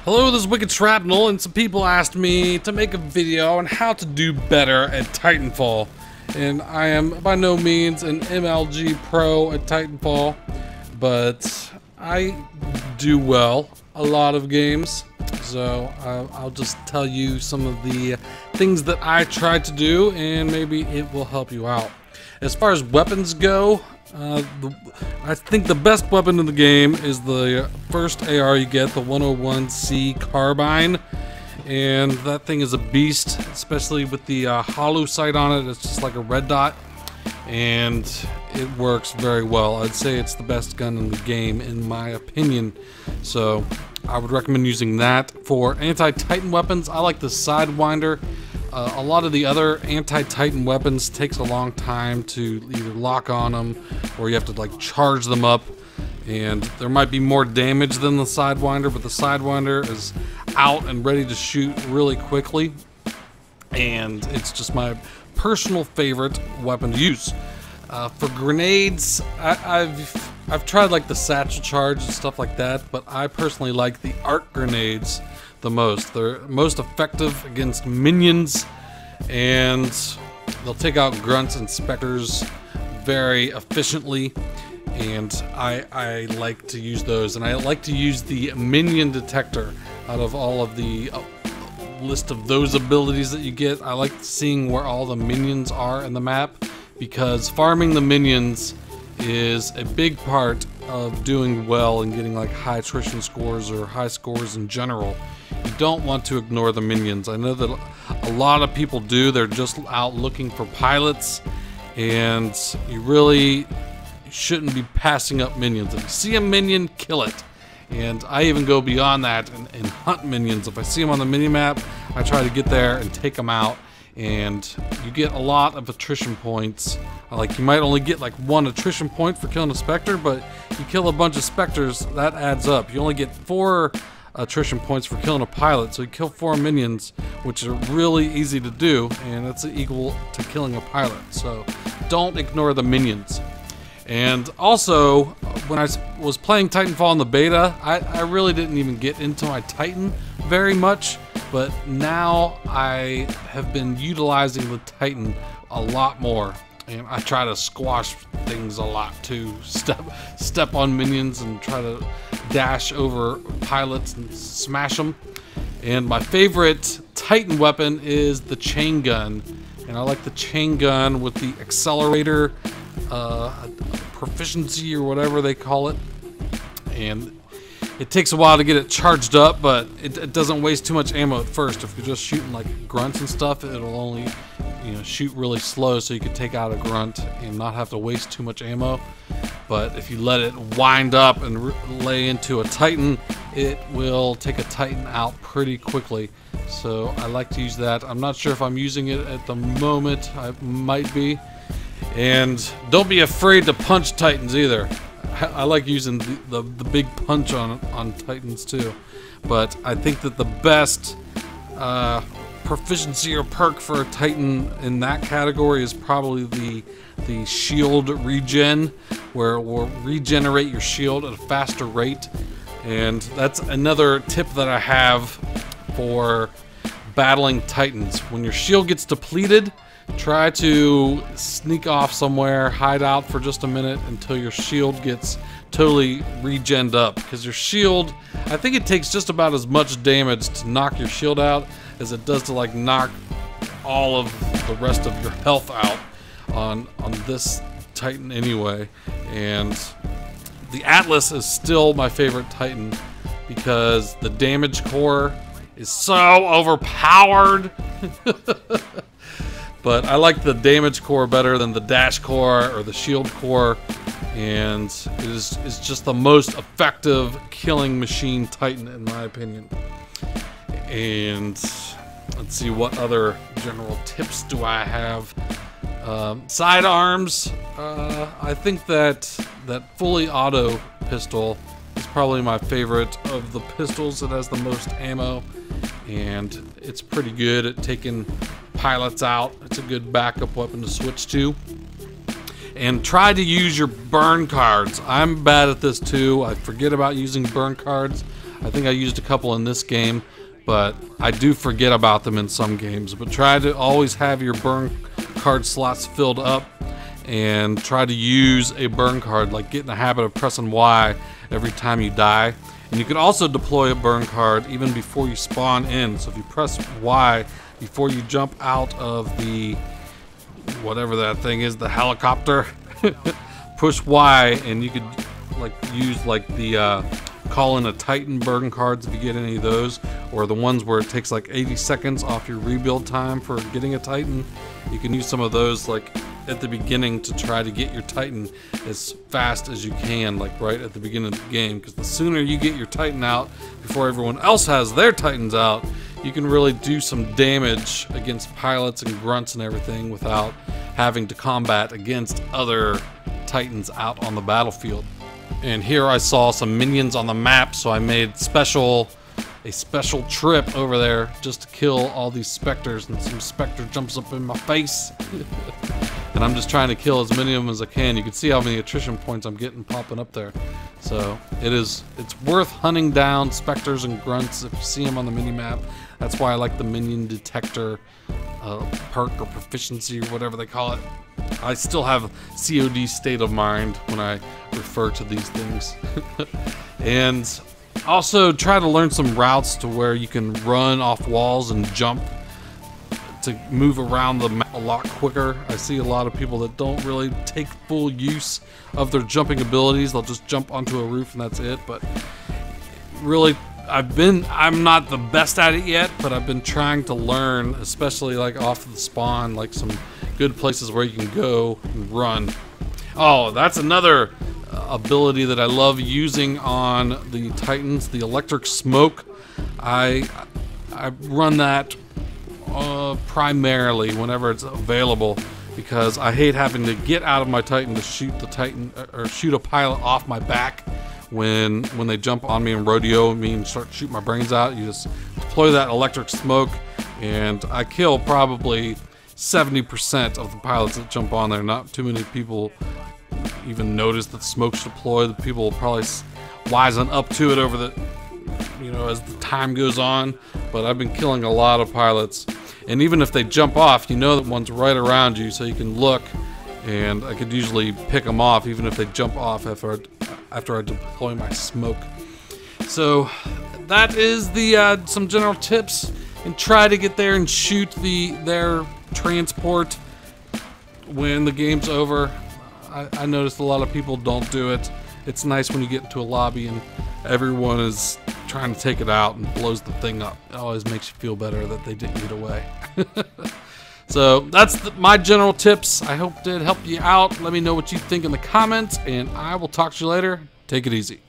Hello, this is Wicked Shrapnel, and some people asked me to make a video on how to do better at Titanfall. And I am by no means an MLG pro at Titanfall, but I do well a lot of games. So I'll just tell you some of the things that I tried to do, and maybe it will help you out. As far as weapons go, I think the best weapon in the game is the first AR you get, the 101C carbine, and that thing is a beast, especially with the hollow sight on it. It's just like a red dot, and it works very well. I'd say it's the best gun in the game, in my opinion. So I would recommend using that. For anti-Titan weapons, I like the Sidewinder. A lot of the other anti-Titan weapons takes a long time to either lock on them or you have to like charge them up, and there might be more damage than the Sidewinder, but the Sidewinder is out and ready to shoot really quickly, and it's just my personal favorite weapon to use. For grenades, I've tried like the satchel charge and stuff like that, but I personally like the arc grenades the most. They're most effective against minions, and they'll take out grunts and specters very efficiently, and I like to use those. And I like to use the minion detector out of all of the list of those abilities that you get. I like seeing where all the minions are in the map, because farming the minions is a big part of doing well and getting like high attrition scores or high scores in general. You don't want to ignore the minions. I know that a lot of people do. They're just out looking for pilots, and you really shouldn't be passing up minions. If you see a minion, kill it. And I even go beyond that and hunt minions. If I see them on the minimap, I try to get there and take them out, and you get a lot of attrition points. Like, you might only get like 1 attrition point for killing a specter, but you kill a bunch of specters, that adds up. You only get 4 attrition points for killing a pilot, so you kill 4 minions, which are really easy to do, and it's equal to killing a pilot. So don't ignore the minions. And also, when I was playing Titanfall in the beta, I really didn't even get into my Titan very much, but now I have been utilizing the Titan a lot more, and I try to squash things a lot too. Step on minions and try to dash over pilots and smash them. And my favorite Titan weapon is the chain gun, and I like the chain gun with the accelerator proficiency or whatever they call it, and it takes a while to get it charged up, but it doesn't waste too much ammo at first. If you're just shooting like grunts and stuff, it'll only, you know, shoot really slow, so you can take out a grunt and not have to waste too much ammo. But if you let it wind up and lay into a Titan, it will take a Titan out pretty quickly. So I like to use that. I'm not sure if I'm using it at the moment. I might be. And don't be afraid to punch Titans either. I like using the big punch on Titans too. But I think that the best proficiency or perk for a Titan in that category is probably the shield regen, where it will regenerate your shield at a faster rate. And that's another tip that I have for battling Titans. When your shield gets depleted, try to sneak off somewhere, hide out for just a minute until your shield gets totally regened up. Because your shield, I think it takes just about as much damage to knock your shield out as it does to like knock all of the rest of your health out on this Titan anyway. And the Atlas is still my favorite Titan because the damage core is so overpowered. But I like the damage core better than the dash core or the shield core, and it is just the most effective killing machine Titan in my opinion. And let's see, what other general tips do I have? Sidearms. I think that fully auto pistol is probably my favorite of the pistols. It has the most ammo, and it's pretty good at taking pilots out. It's a good backup weapon to switch to. And try to use your burn cards. I'm bad at this too. I forget about using burn cards. I think I used a couple in this game, but I do forget about them in some games. But try to always have your burn card slots filled up, and try to use a burn card. Like, get in the habit of pressing Y every time you die. And you can also deploy a burn card even before you spawn in. So if you press Y before you jump out of the, whatever that thing is, the helicopter, push Y, and you could like use like the call in a Titan burn cards if you get any of those, or the ones where it takes like 80 seconds off your rebuild time for getting a Titan. You can use some of those like at the beginning to try to get your Titan as fast as you can, like right at the beginning of the game, because the sooner you get your Titan out before everyone else has their Titans out, you can really do some damage against pilots and grunts and everything without having to combat against other Titans out on the battlefield. And here I saw some minions on the map, so I made a special trip over there just to kill all these specters, and some specter jumps up in my face. And I'm just trying to kill as many of them as I can. You can see how many attrition points I'm getting popping up there. So it's worth hunting down specters and grunts if you see them on the mini-map. That's why I like the minion detector perk or proficiency or whatever they call it. I still have COD state of mind when I refer to these things. And also try to learn some routes to where you can run off walls and jump to move around the map a lot quicker. I see a lot of people that don't really take full use of their jumping abilities. They'll just jump onto a roof and that's it. But really, I'm not the best at it yet, but I've been trying to learn, especially like off of the spawn, like some good places where you can go and run. Oh, that's another ability that I love using on the Titans, the electric smoke. I run that primarily whenever it's available, because I hate having to get out of my Titan to shoot the Titan or shoot a pilot off my back when they jump on me and rodeo me and start shooting my brains out. You just deploy that electric smoke, and I kill probably 70% of the pilots that jump on there. Not too many people even notice that smoke's deployed. The people will probably wisen up to it over the, as the time goes on. But I've been killing a lot of pilots, and even if they jump off, you know that one's right around you, so you can look, and I could usually pick them off even if they jump off after I deploy my smoke. So that is the some general tips, and try to get there and shoot their transport when the game's over. I noticed a lot of people don't do it. It's nice when you get into a lobby and everyone is trying to take it out and blows the thing up. It always makes you feel better that they didn't get away. So that's my general tips. I hope it did help you out. Let me know what you think in the comments, and I will talk to you later. Take it easy.